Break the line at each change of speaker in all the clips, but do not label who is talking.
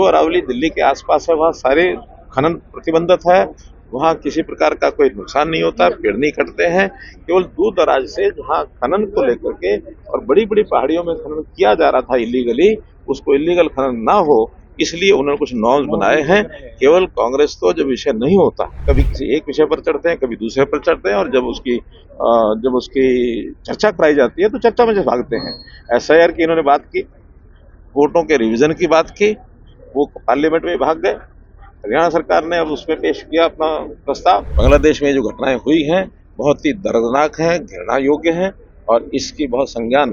जो अरावली दिल्ली के आसपास है वहाँ सारे खनन प्रतिबंधित है, वहाँ किसी प्रकार का कोई नुकसान नहीं होता, पेड़ नहीं कटते हैं। केवल दूर दराज से जहाँ खनन को लेकर के और बड़ी बड़ी पहाड़ियों में खनन किया जा रहा था इलीगली, उसको इलीगल खनन ना हो इसलिए उन्होंने कुछ नॉर्म्स बनाए हैं। केवल कांग्रेस को जब विषय नहीं होता, कभी किसी एक विषय पर चढ़ते हैं, कभी दूसरे पर चढ़ते हैं, और जब उसकी चर्चा कराई जाती है तो चर्चा में से भागते हैं। एसआईआर की इन्होंने बात की, वोटों के रिवीजन की बात की, वो पार्लियामेंट में भाग गए। हरियाणा सरकार ने अब उसमें पेश किया अपना प्रस्ताव। बांग्लादेश में जो घटनाएं हुई हैं बहुत ही दर्दनाक हैं, घृणा योग्य हैं, और इसकी बहुत संज्ञान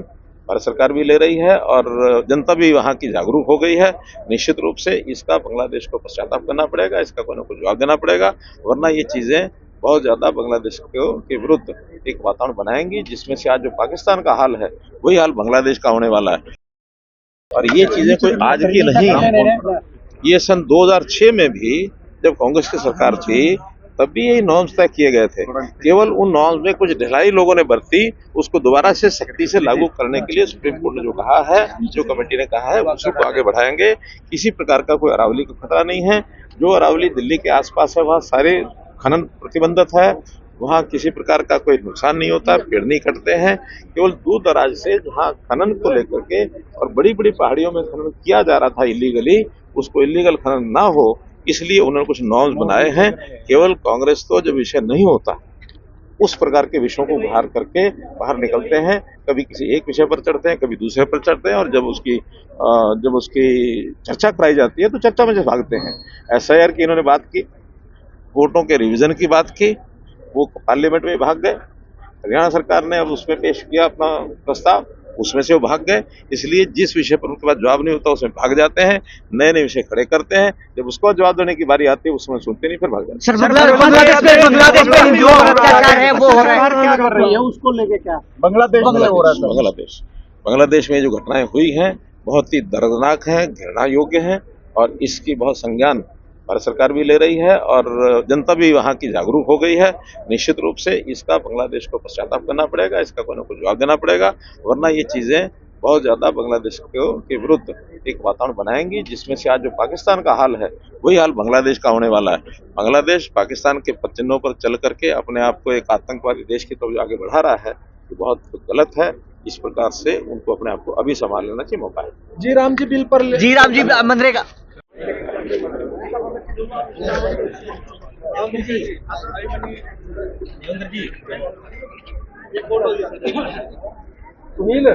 भारत सरकार भी ले रही है और जनता भी वहाँ की जागरूक हो गई है। निश्चित रूप से इसका बांग्लादेश को पश्चाताप करना पड़ेगा, इसका कोई ना कोई जवाब देना पड़ेगा, वरना ये चीजें बहुत ज्यादा बांग्लादेश के विरुद्ध एक वातावरण बनाएंगी, जिसमें से आज जो पाकिस्तान का हाल है वही हाल बांग्लादेश का होने वाला है। और ये चीजें कोई आज की नहीं, ये सन 2006 में भी जब कांग्रेस की सरकार थी तब भी यही नॉर्म्स तय किए गए थे। केवल उन नॉर्म्स में कुछ ढिलाई लोगों ने बरती, उसको दोबारा से सख्ती से लागू करने के लिए सुप्रीम कोर्ट ने जो कहा है, जो कमेटी ने कहा है, उसी को आगे बढ़ाएंगे। किसी प्रकार का कोई अरावली का खतरा नहीं है। जो अरावली दिल्ली के आसपास है वहाँ सारे खनन प्रतिबंधित है, वहाँ किसी प्रकार का कोई नुकसान नहीं होता, पेड़ नहीं कटते हैं। केवल दूर दराज से जहाँ खनन को लेकर के और बड़ी बड़ी पहाड़ियों में खनन किया जा रहा था इलीगली, उसको इलीगल खनन ना हो इसलिए उन्होंने कुछ नॉर्म्स बनाए हैं। केवल कांग्रेस को जब विषय नहीं होता, उस प्रकार के विषयों को बाहर करके बाहर निकलते हैं, कभी किसी एक विषय पर चढ़ते हैं, कभी दूसरे पर चढ़ते हैं, और जब उसकी चर्चा कराई जाती है तो चर्चा में से भागते हैं। एसआईआर की इन्होंने बात की, वोटों के रिवीजन की बात की, वो पार्लियामेंट में भाग गए। हरियाणा सरकार ने अब उसमें पेश किया अपना प्रस्ताव, उसमें से वो भाग गए। इसलिए जिस विषय पर उनके पास जवाब नहीं होता उसमें भाग जाते हैं, नए नए विषय खड़े करते हैं। जब उसको जवाब देने की बारी आती है उसमें सुनते नहीं, फिर भाग जाते हैं।
बांग्लादेश में जो अत्याचार है वो हो रहा है, क्या कर रही है उसको लेके, क्या
बांग्लादेश में जो घटनाएं हुई हैं बहुत ही दर्दनाक हैं, घृणा योग्य हैं, और इसकी बहुत संज्ञान भारत सरकार भी ले रही है और जनता भी वहाँ की जागरूक हो गई है। निश्चित रूप से इसका बांग्लादेश को पश्चाताप करना पड़ेगा, इसका कोई ना कोई जवाब देना पड़ेगा, वरना ये चीजें बहुत ज्यादा बांग्लादेश के विरुद्ध एक वातावरण बनाएंगी, जिसमें से आज जो पाकिस्तान का हाल है वही हाल बांग्लादेश का होने वाला है। बांग्लादेश पाकिस्तान के पदचिन्हों पर चल करके अपने आप को एक आतंकवादी देश की तरफ आगे बढ़ा रहा है, ये बहुत गलत है। इस प्रकार से उनको अपने आप को अभी संभाल लेना चाहिए, मौका है।
जी राम जी बिल पर जी राम जी मनरेगा सुनील